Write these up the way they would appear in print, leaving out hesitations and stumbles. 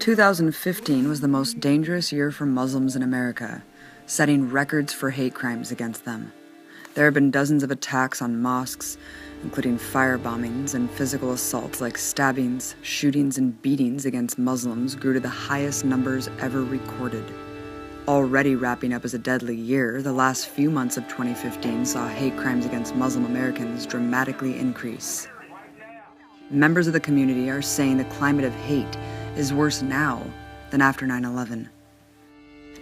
2015 was the most dangerous year for Muslims in America, setting records for hate crimes against them. There have been dozens of attacks on mosques, including firebombings, and physical assaults like stabbings, shootings, and beatings against Muslims grew to the highest numbers ever recorded. Already wrapping up as a deadly year, the last few months of 2015 saw hate crimes against Muslim Americans dramatically increase. Members of the community are saying the climate of hate is worse now than after 9/11.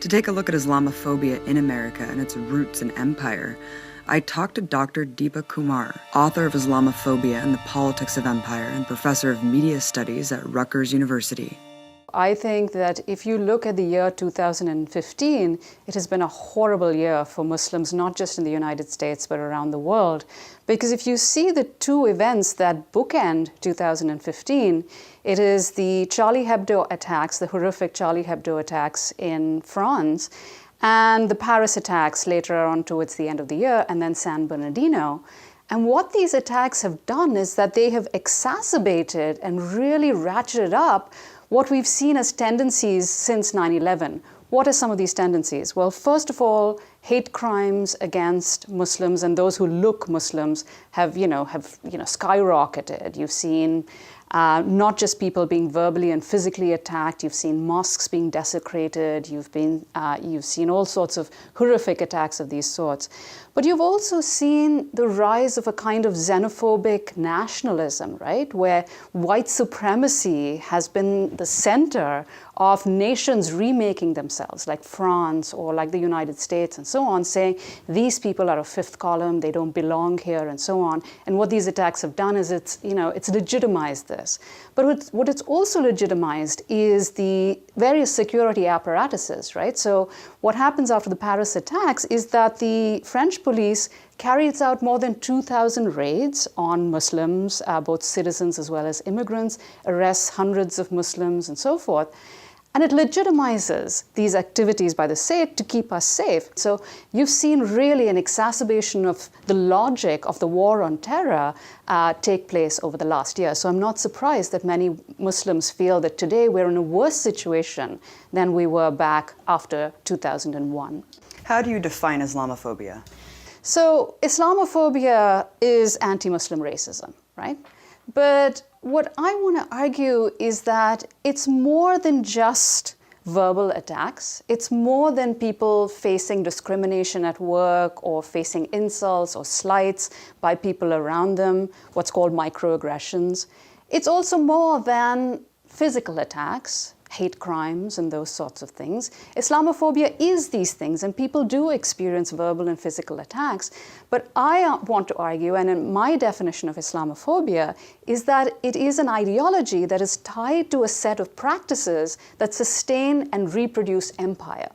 To take a look at Islamophobia in America and its roots and empire, I talked to Dr. Deepa Kumar, author of Islamophobia and the Politics of Empire and professor of media studies at Rutgers University. I think that if you look at the year 2015, it has been a horrible year for Muslims, not just in the United States, but around the world. Because if you see the two events that bookend 2015, it is the Charlie Hebdo attacks, the horrific Charlie Hebdo attacks in France, and the Paris attacks later on towards the end of the year, and then San Bernardino. And what these attacks have done is that they have exacerbated and really ratcheted up what we've seen as tendencies since 9/11. What are some of these tendencies? Well, first of all, hate crimes against Muslims and those who look Muslims have skyrocketed. You've seen not just people being verbally and physically attacked. You've seen mosques being desecrated. You've seen all sorts of horrific attacks of these sorts. But you've also seen the rise of a kind of xenophobic nationalism, right? Where white supremacy has been the center of nations remaking themselves, like France or like the United States and so on, saying these people are a fifth column, they don't belong here and so on. And what these attacks have done is it's legitimized this. But what it's also legitimized is the various security apparatuses, right? So what happens after the Paris attacks is that the French police carries out more than 2,000 raids on Muslims, both citizens as well as immigrants, arrests hundreds of Muslims and so forth. And it legitimizes these activities by the state to keep us safe. So you've seen really an exacerbation of the logic of the war on terror take place over the last year. So I'm not surprised that many Muslims feel that today we're in a worse situation than we were back after 2001. How do you define Islamophobia? So Islamophobia is anti-Muslim racism, right? But what I want to argue is that it's more than just verbal attacks. It's more than people facing discrimination at work or facing insults or slights by people around them, what's called microaggressions. It's also more than physical attacks, hate crimes and those sorts of things. Islamophobia is these things, and people do experience verbal and physical attacks. But I want to argue, and in my definition of Islamophobia, is that it is an ideology that is tied to a set of practices that sustain and reproduce empire.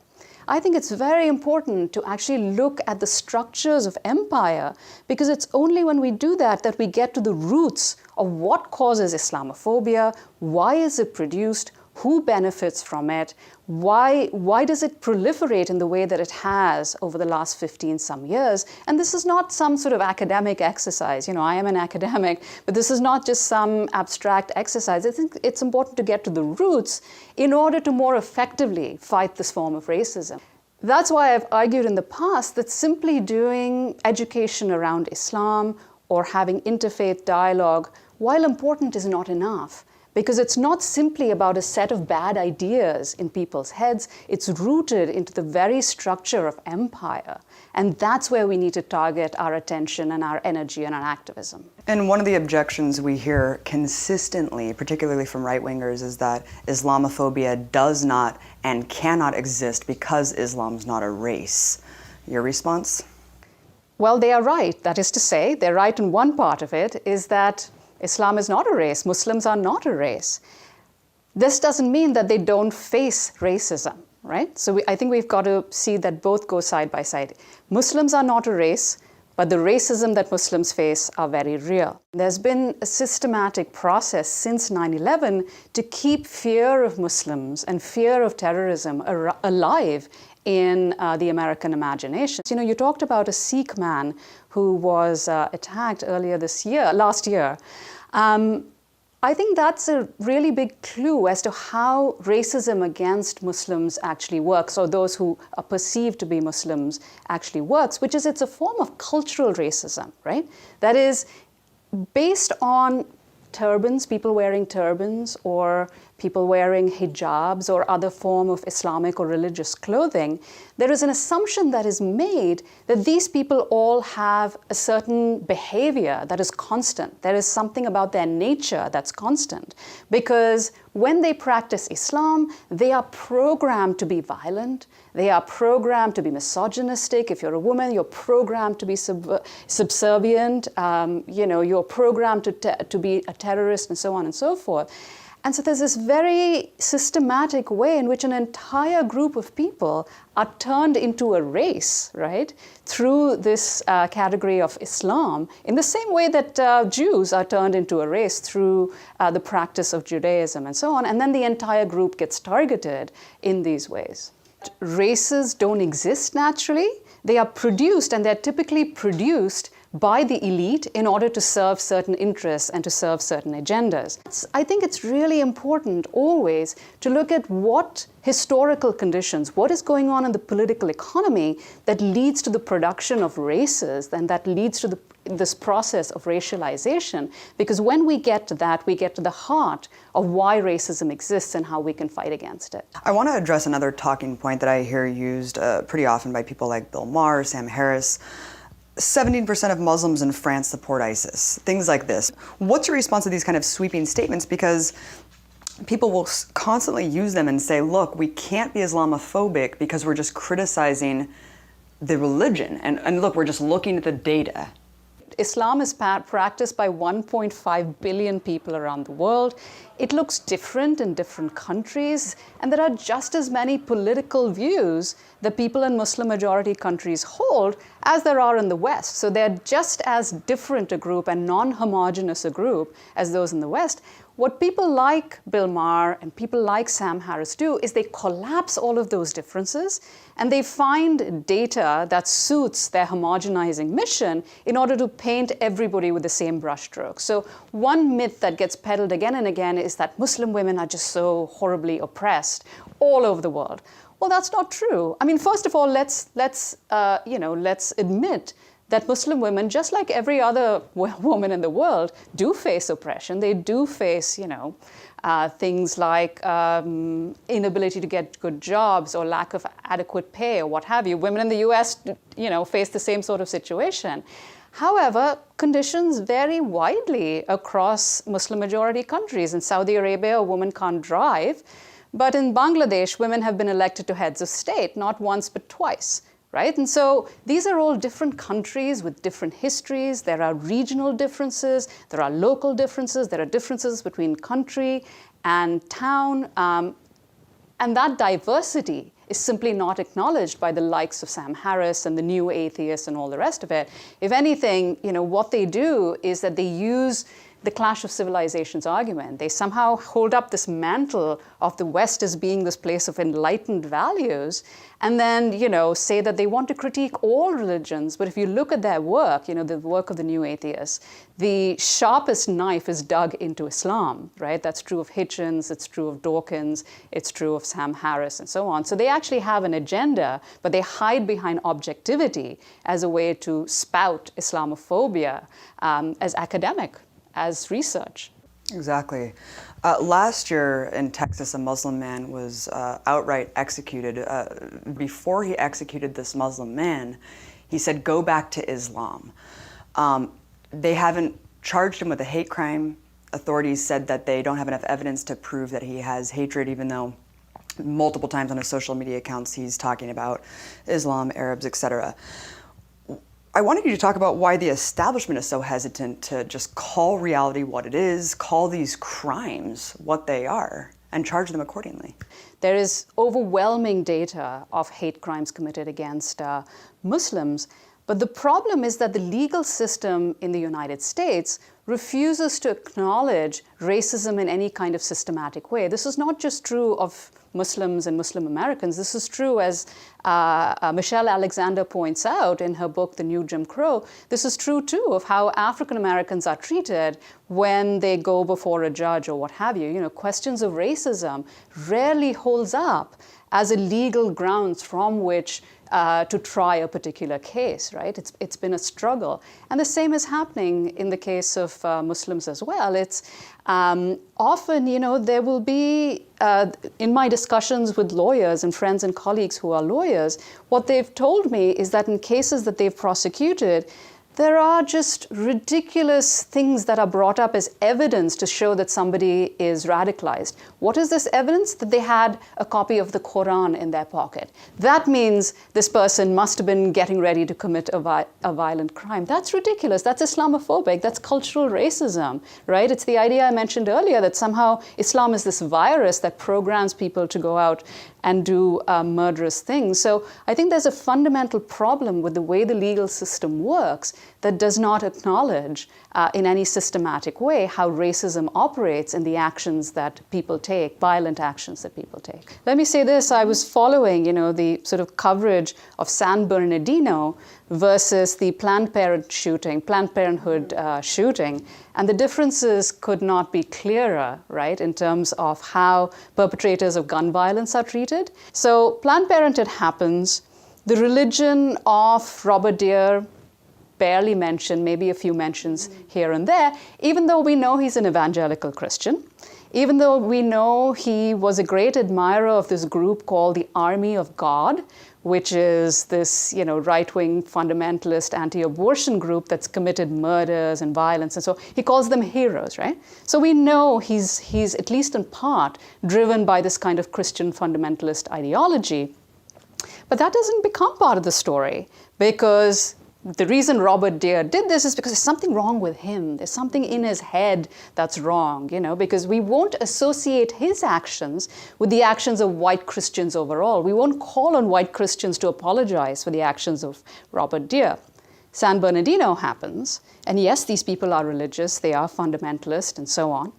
I think it's very important to actually look at the structures of empire, because it's only when we do that that we get to the roots of what causes Islamophobia, why is it produced, who benefits from it, why does it proliferate in the way that it has over the last 15 some years. And this is not some sort of academic exercise. I am an academic, but this is not just some abstract exercise. I think it's important to get to the roots in order to more effectively fight this form of racism. That's why I've argued in the past that simply doing education around Islam or having interfaith dialogue, while important, is not enough. Because it's not simply about a set of bad ideas in people's heads, it's rooted into the very structure of empire. And that's where we need to target our attention and our energy and our activism. And one of the objections we hear consistently, particularly from right-wingers, is that Islamophobia does not and cannot exist because Islam's not a race. Your response? Well, they are right. That is to say, they're right in one part of it, is that Islam is not a race. Muslims are not a race. This doesn't mean that they don't face racism, right? So I think we've got to see that both go side by side. Muslims are not a race, but the racism that Muslims face are very real. There's been a systematic process since 9/11 to keep fear of Muslims and fear of terrorism alive in the American imagination. You talked about a Sikh man who was attacked last year. I think that's a really big clue as to how racism against Muslims actually works, or those who are perceived to be Muslims actually works, which is it's a form of cultural racism, right? That is based on turbans, people wearing turbans, or people wearing hijabs or other form of Islamic or religious clothing. There is an assumption that is made that these people all have a certain behavior that is constant. There is something about their nature that's constant, because when they practice Islam, they are programmed to be violent. They are programmed to be misogynistic. If you're a woman, you're programmed to be subservient. You're programmed to be a terrorist, and so on and so forth. And so there's this very systematic way in which an entire group of people are turned into a race, right, through this category of Islam, in the same way that Jews are turned into a race through the practice of Judaism and so on. And then the entire group gets targeted in these ways. Races don't exist naturally. They are produced, and they're typically produced by the elite in order to serve certain interests and to serve certain agendas. I think it's really important always to look at what historical conditions, what is going on in the political economy that leads to the production of races and that leads to this process of racialization. Because when we get to that, we get to the heart of why racism exists and how we can fight against it. I want to address another talking point that I hear used pretty often by people like Bill Maher, Sam Harris. 17% of Muslims in France support ISIS, things like this. What's your response to these kind of sweeping statements? Because people will constantly use them and say, look, we can't be Islamophobic because we're just criticizing the religion. And look, we're just looking at the data. Islam is practiced by 1.5 billion people around the world. It looks different in different countries, and there are just as many political views that people in Muslim-majority countries hold as there are in the West. So they're just as different a group and non-homogeneous a group as those in the West. What people like Bill Maher and people like Sam Harris do is they collapse all of those differences and they find data that suits their homogenizing mission in order to paint everybody with the same brushstroke. So one myth that gets peddled again and again is that Muslim women are just so horribly oppressed all over the world. Well, that's not true. I mean, first of all, let's admit that Muslim women, just like every other woman in the world, do face oppression. They do face, things like inability to get good jobs or lack of adequate pay or what have you. Women in the US, face the same sort of situation. However, conditions vary widely across Muslim-majority countries. In Saudi Arabia, a woman can't drive. But in Bangladesh, women have been elected to heads of state, not once but twice. Right? And so these are all different countries with different histories. There are regional differences. There are local differences. There are differences between country and town. And that diversity is simply not acknowledged by the likes of Sam Harris and the new atheists and all the rest of it. If anything, what they do is that they use the clash of civilizations argument. They somehow hold up this mantle of the West as being this place of enlightened values, and then, say that they want to critique all religions. But if you look at their work, the work of the new atheists, the sharpest knife is dug into Islam, right? That's true of Hitchens, it's true of Dawkins, it's true of Sam Harris, and so on. So they actually have an agenda, but they hide behind objectivity as a way to spout Islamophobia as academic, as research. Exactly. Last year in Texas, a Muslim man was outright executed. Before he executed this Muslim man, he said, "Go back to Islam." They haven't charged him with a hate crime. Authorities said that they don't have enough evidence to prove that he has hatred, even though multiple times on his social media accounts he's talking about Islam, Arabs, etc. I wanted you to talk about why the establishment is so hesitant to just call reality what it is, call these crimes what they are, and charge them accordingly. There is overwhelming data of hate crimes committed against Muslims, but the problem is that the legal system in the United States refuses to acknowledge racism in any kind of systematic way. This is not just true of Muslims and Muslim Americans. This is true, as Michelle Alexander points out in her book, The New Jim Crow. This is true, too, of how African Americans are treated when they go before a judge or what have you. You know, questions of racism rarely holds up as a legal grounds from which to try a particular case, right? It's been a struggle. And the same is happening in the case of Muslims as well. It's often, you know, there will be, in my discussions with lawyers and friends and colleagues who are lawyers, what they've told me is that in cases that they've prosecuted, there are just ridiculous things that are brought up as evidence to show that somebody is radicalized. What is this evidence? That they had a copy of the Quran in their pocket. That means this person must have been getting ready to commit a violent crime. That's ridiculous. That's Islamophobic. That's cultural racism, right? It's the idea I mentioned earlier that somehow Islam is this virus that programs people to go out and do murderous things. So I think there's a fundamental problem with the way the legal system works that does not acknowledge in any systematic way how racism operates in the actions that people take, violent actions that people take. Let me say this, I was following, you know, the sort of coverage of San Bernardino versus the Planned Parenthood shooting, and the differences could not be clearer, right, in terms of how perpetrators of gun violence are treated. So Planned Parenthood happens, the religion of Robert Deere barely mentioned, maybe a few mentions here and there, even though we know he's an evangelical Christian, even though we know he was a great admirer of this group called the Army of God, which is this, you know, right-wing fundamentalist anti-abortion group that's committed murders and violence, and so he calls them heroes, right? So we know he's at least in part driven by this kind of Christian fundamentalist ideology. But that doesn't become part of the story, because the reason Robert Deere did this is because there's something wrong with him. There's something in his head that's wrong, you know, because we won't associate his actions with the actions of white Christians overall. We won't call on white Christians to apologize for the actions of Robert Deere. San Bernardino happens, and yes, these people are religious, they are fundamentalist, and so on.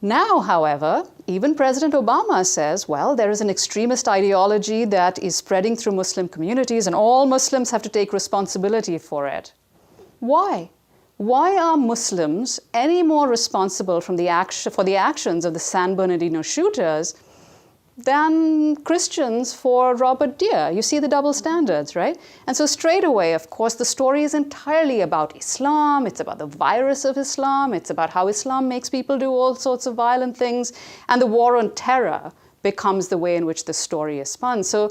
Now, however, even President Obama says, well, there is an extremist ideology that is spreading through Muslim communities and all Muslims have to take responsibility for it. Why? Why are Muslims any more responsible for the actions of the San Bernardino shooters than Christians for Robert Deere? You see the double standards, right? And so straight away, of course, the story is entirely about Islam. It's about the virus of Islam. It's about how Islam makes people do all sorts of violent things. And the war on terror becomes the way in which the story is spun. So,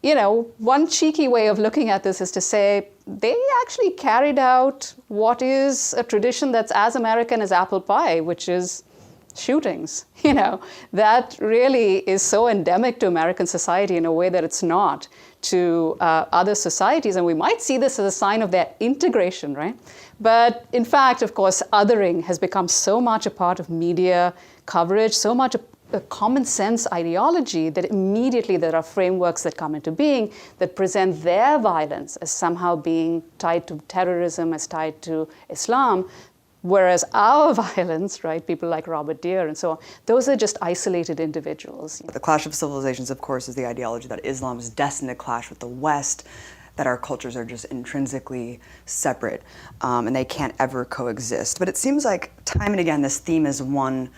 you know, one cheeky way of looking at this is to say they actually carried out what is a tradition that's as American as apple pie, which is shootings. You know, that really is so endemic to American society in a way that it's not to other societies. And we might see this as a sign of their integration, right? But in fact, of course, othering has become so much a part of media coverage, so much a common sense ideology that immediately there are frameworks that come into being that present their violence as somehow being tied to terrorism, as tied to Islam. Whereas our violence, right, people like Robert Deere and so on, those are just isolated individuals. The clash of civilizations, of course, is the ideology that Islam is destined to clash with the West, that our cultures are just intrinsically separate, and they can't ever coexist. But it seems like time and again this theme is one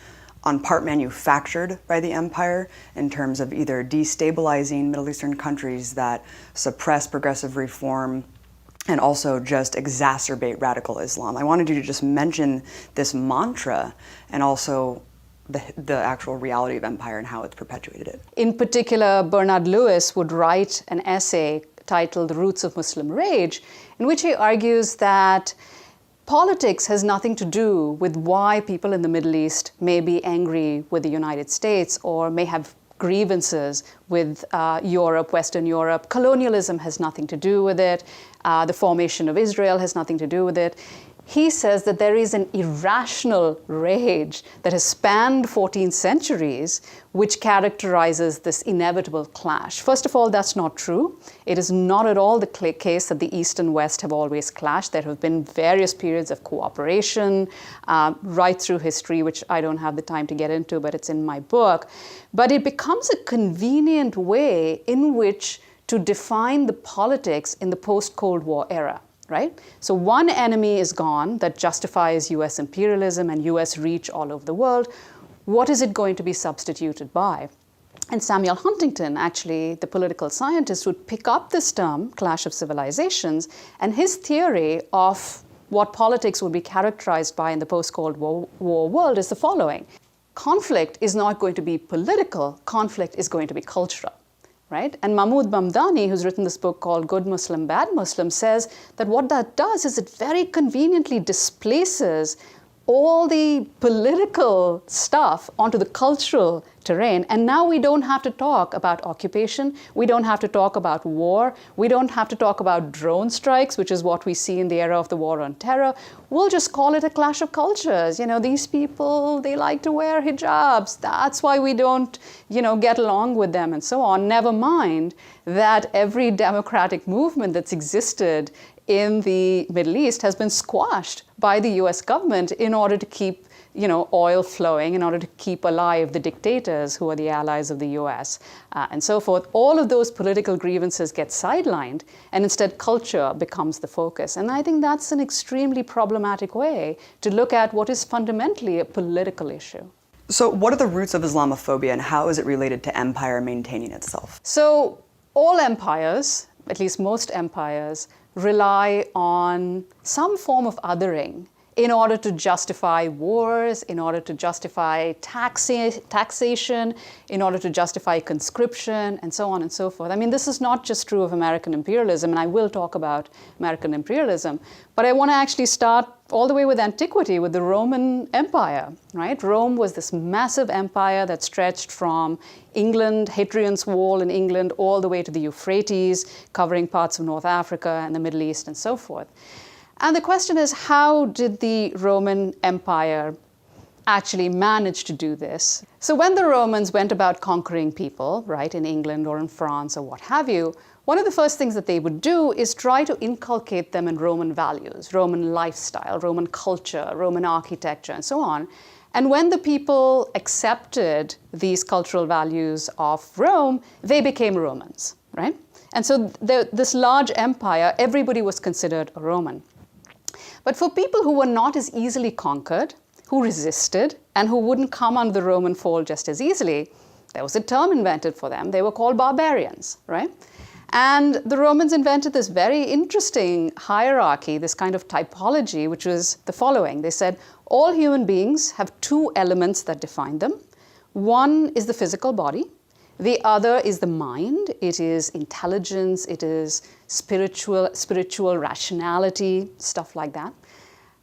on part manufactured by the empire in terms of either destabilizing Middle Eastern countries that suppress progressive reform and also just exacerbate radical Islam. I wanted you to just mention this mantra and also the actual reality of empire and how it's perpetuated it. In particular, Bernard Lewis would write an essay titled The Roots of Muslim Rage, in which he argues that politics has nothing to do with why people in the Middle East may be angry with the United States or may have grievances with Europe, Western Europe. Colonialism has nothing to do with it. The formation of Israel has nothing to do with it. he says that there is an irrational rage that has spanned 14 centuries, which characterizes this inevitable clash. First of all, that's not true. It is not at all the case that the East and West have always clashed. There have been various periods of cooperation right through history, which I don't have the time to get into, but it's in my book. But it becomes a convenient way in which to define the politics in the post-Cold War era. Right? So one enemy is gone that justifies US imperialism and US reach all over the world. What is it going to be substituted by? And Samuel Huntington, actually, the political scientist, would pick up this term, clash of civilizations, and his theory of what politics would be characterized by in the post-Cold War world is the following. Conflict is not going to be political, conflict is going to be cultural. Right? And Mahmoud Mamdani, who's written this book called Good Muslim, Bad Muslim, says that what that does is it very conveniently displaces all the political stuff onto the cultural terrain. And now we don't have to talk about occupation. We don't have to talk about war. We don't have to talk about drone strikes, which is what we see in the era of the war on terror. We'll just call it a clash of cultures. You know, these people, they like to wear hijabs. That's why we don't, get along with them and so on. Never mind that every democratic movement that's existed in the Middle East has been squashed by the US government in order to keep oil flowing, in order to keep alive the dictators who are the allies of the US, and so forth. All of those political grievances get sidelined, and instead culture becomes the focus. And I think that's an extremely problematic way to look at what is fundamentally a political issue. So what are the roots of Islamophobia, and how is it related to empire maintaining itself? So all empires, at least most empires, rely on some form of othering in order to justify wars, in order to justify taxation, in order to justify conscription, and so on and so forth. I mean, this is not just true of American imperialism, and I will talk about American imperialism, but I want to actually start all the way with antiquity, with the Roman Empire, right? Rome was this massive empire that stretched from England, Hadrian's Wall in England, all the way to the Euphrates, covering parts of North Africa and the Middle East and so forth. And the question is, how did the Roman Empire actually manage to do this? So when the Romans went about conquering people, right, in England or in France or what have you, one of the first things that they would do is try to inculcate them in Roman values, Roman lifestyle, Roman culture, Roman architecture, and so on. And when the people accepted these cultural values of Rome, they became Romans, right? And so this large empire, everybody was considered a Roman. But for people who were not as easily conquered, who resisted, and who wouldn't come under the Roman fold just as easily, there was a term invented for them. They were called barbarians, right? And the Romans invented this very interesting hierarchy, this kind of typology, which was the following. They said, all human beings have two elements that define them. One is the physical body. The other is the mind. It is intelligence. It is spiritual rationality, stuff like that.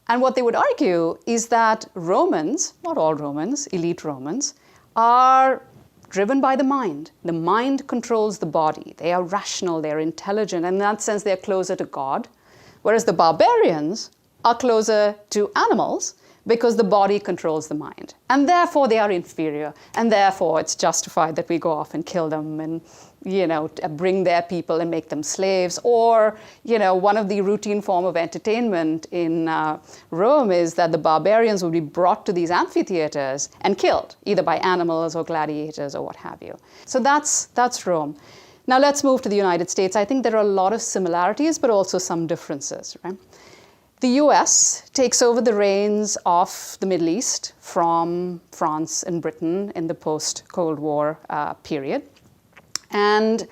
And what they would argue is that Romans, not all Romans, elite Romans, are driven by the mind. The mind controls the body. They are rational, they're intelligent, and in that sense they're closer to God. Whereas the barbarians are closer to animals because the body controls the mind. And therefore they are inferior, and therefore it's justified that we go off and kill them and bring their people and make them slaves. Or, one of the routine form of entertainment in Rome is that the barbarians would be brought to these amphitheaters and killed, either by animals or gladiators or what have you. So that's Rome. Now let's move to the United States. I think there are a lot of similarities, but also some differences, right? The US takes over the reins of the Middle East from France and Britain in the post-Cold War period. And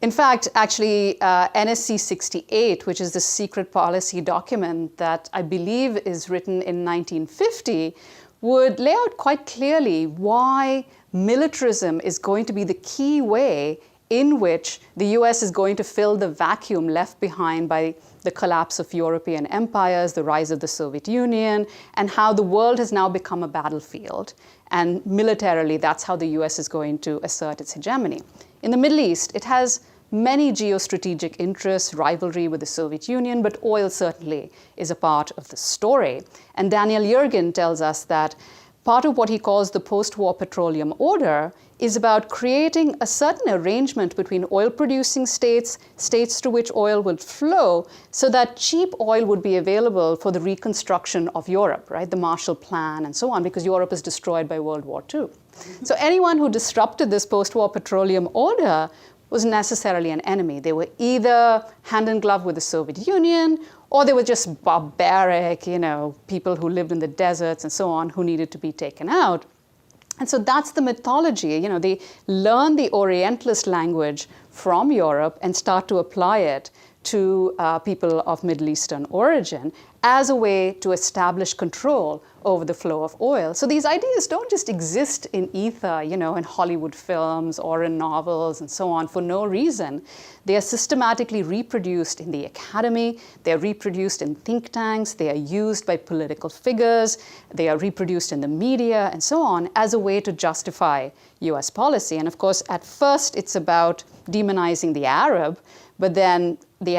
in fact, actually, NSC 68, which is the secret policy document that I believe is written in 1950, would lay out quite clearly why militarism is going to be the key way in which the US is going to fill the vacuum left behind by the collapse of European empires, the rise of the Soviet Union, and how the world has now become a battlefield. And militarily, that's how the US is going to assert its hegemony. In the Middle East, it has many geostrategic interests, rivalry with the Soviet Union, but oil certainly is a part of the story. And Daniel Yergin tells us that part of what he calls the post-war petroleum order is about creating a certain arrangement between oil-producing states, states to which oil would flow, so that cheap oil would be available for the reconstruction of Europe, right? The Marshall Plan and so on, because Europe is destroyed by World War II. So anyone who disrupted this post-war petroleum order was necessarily an enemy. They were either hand in glove with the Soviet Union, or they were just barbaric, people who lived in the deserts and so on, who needed to be taken out. And so that's the mythology. They learn the Orientalist language from Europe and start to apply it to people of Middle Eastern origin as a way to establish control over the flow of oil. So these ideas don't just exist in ether, in Hollywood films or in novels and so on for no reason. They are systematically reproduced in the academy, they are reproduced in think tanks, they are used by political figures, they are reproduced in the media and so on as a way to justify US policy. And of course, at first it's about demonizing the Arab, but then the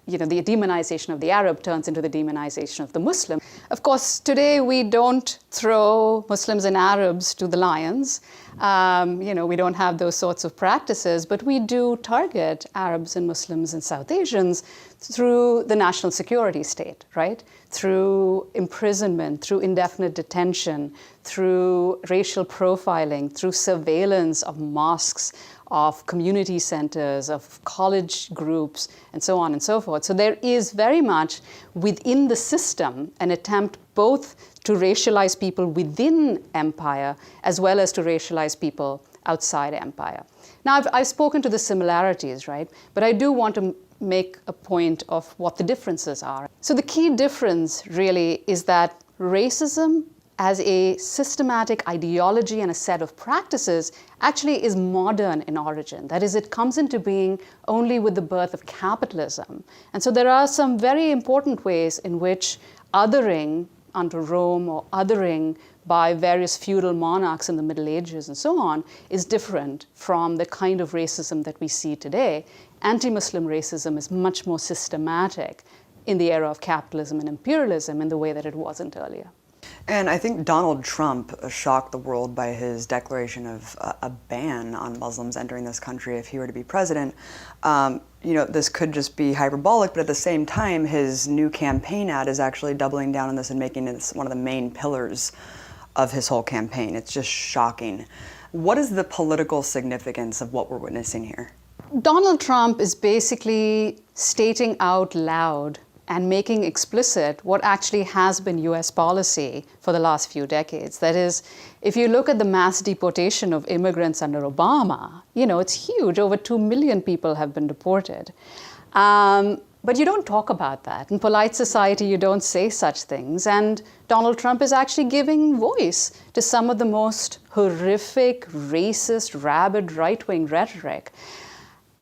demonization of the Arab turns into the demonization of the Muslim. Of course, today we don't throw Muslims and Arabs to the lions. We don't have those sorts of practices, but we do target Arabs and Muslims and South Asians through the national security state, right? Through imprisonment, through indefinite detention, through racial profiling, through surveillance of mosques, of community centers, of college groups, and so on and so forth. So there is very much within the system an attempt both to racialize people within empire as well as to racialize people outside empire. Now, I've spoken to the similarities, right? But I do want to make a point of what the differences are. So the key difference really is that racism as a systematic ideology and a set of practices actually is modern in origin. That is, it comes into being only with the birth of capitalism. And so there are some very important ways in which othering under Rome or othering by various feudal monarchs in the Middle Ages and so on is different from the kind of racism that we see today. Anti-Muslim racism is much more systematic in the era of capitalism and imperialism in the way that it wasn't earlier. And I think Donald Trump shocked the world by his declaration of a ban on Muslims entering this country if he were to be president. This could just be hyperbolic, but at the same time, his new campaign ad is actually doubling down on this and making it one of the main pillars of his whole campaign. It's just shocking. What is the political significance of what we're witnessing here? Donald Trump is basically stating out loud and making explicit what actually has been US policy for the last few decades. That is, if you look at the mass deportation of immigrants under Obama, it's huge. Over 2 million people have been deported. But you don't talk about that. In polite society, you don't say such things. And Donald Trump is actually giving voice to some of the most horrific, racist, rabid, right-wing rhetoric.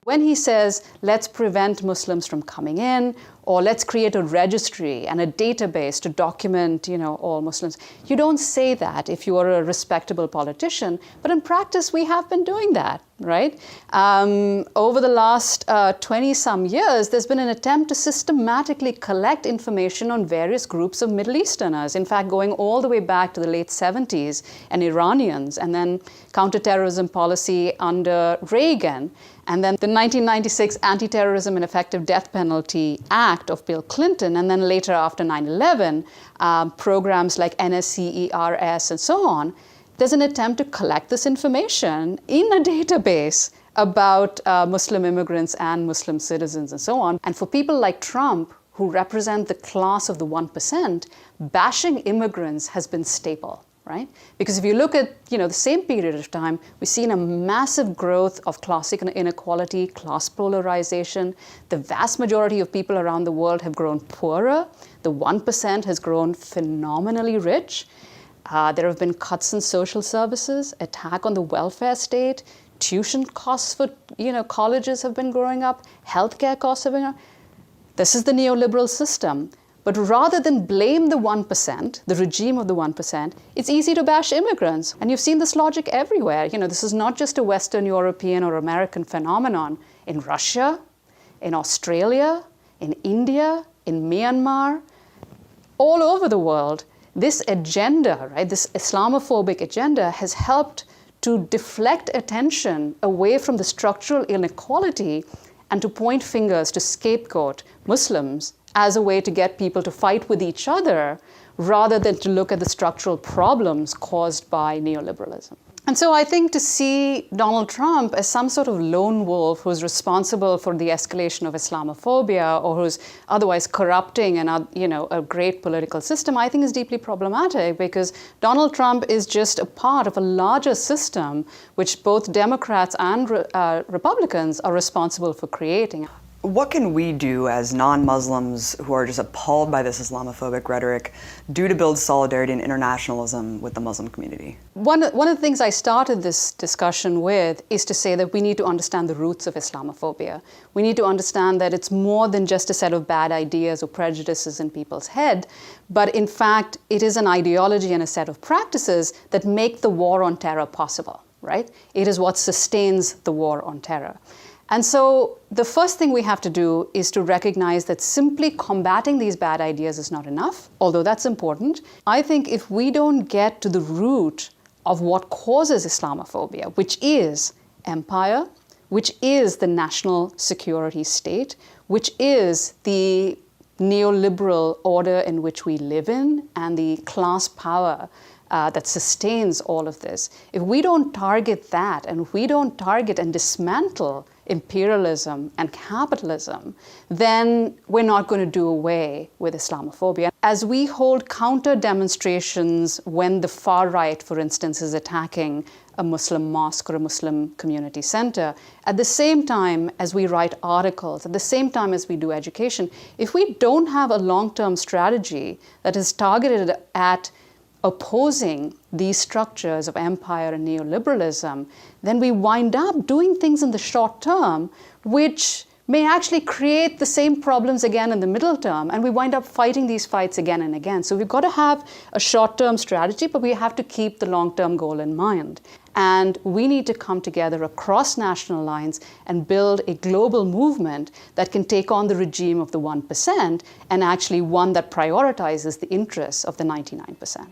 When he says, let's prevent Muslims from coming in, or let's create a registry and a database to document, all Muslims, you don't say that if you are a respectable politician. But in practice, we have been doing that, right? Over the last 20-some years, there's been an attempt to systematically collect information on various groups of Middle Easterners. In fact, going all the way back to the late 70s, and Iranians, and then counterterrorism policy under Reagan, and then the 1996 Anti-Terrorism and Effective Death Penalty Act of Bill Clinton, and then later after 9/11, programs like NSCERS and so on. There's an attempt to collect this information in a database about Muslim immigrants and Muslim citizens and so on. And for people like Trump, who represent the class of the 1%, bashing immigrants has been staple. Right? Because if you look at the same period of time, we've seen a massive growth of class inequality, class polarization. The vast majority of people around the world have grown poorer. The 1% has grown phenomenally rich. There have been cuts in social services, attack on the welfare state, tuition costs for colleges have been growing up, healthcare costs have been growing up. This is the neoliberal system. But rather than blame the 1%, the regime of the 1%, it's easy to bash immigrants. And you've seen this logic everywhere. This is not just a Western European or American phenomenon. in Russia, in Australia, in India, in Myanmar, all over the world. This agenda, right, this Islamophobic agenda has helped to deflect attention away from the structural inequality and to point fingers to scapegoat Muslims as a way to get people to fight with each other rather than to look at the structural problems caused by neoliberalism. And so I think to see Donald Trump as some sort of lone wolf who's responsible for the escalation of Islamophobia or who's otherwise corrupting a great political system, I think is deeply problematic because Donald Trump is just a part of a larger system which both Democrats and Republicans are responsible for creating. What can we do as non-Muslims who are just appalled by this Islamophobic rhetoric do to build solidarity and internationalism with the Muslim community? One of the things I started this discussion with is to say that we need to understand the roots of Islamophobia. We need to understand that it's more than just a set of bad ideas or prejudices in people's head, but in fact, it is an ideology and a set of practices that make the war on terror possible, right? It is what sustains the war on terror. And so the first thing we have to do is to recognize that simply combating these bad ideas is not enough, although that's important. I think if we don't get to the root of what causes Islamophobia, which is empire, which is the national security state, which is the neoliberal order in which we live in, and the class power that sustains all of this, if we don't target that, and if we don't target and dismantle imperialism and capitalism, then we're not going to do away with Islamophobia. As we hold counter demonstrations when the far right, for instance, is attacking a Muslim mosque or a Muslim community center, at the same time as we write articles, at the same time as we do education, if we don't have a long-term strategy that is targeted at opposing these structures of empire and neoliberalism, then we wind up doing things in the short term which may actually create the same problems again in the middle term, and we wind up fighting these fights again and again. So we've got to have a short-term strategy, but we have to keep the long-term goal in mind. And we need to come together across national lines and build a global movement that can take on the regime of the 1% and actually one that prioritizes the interests of the 99%.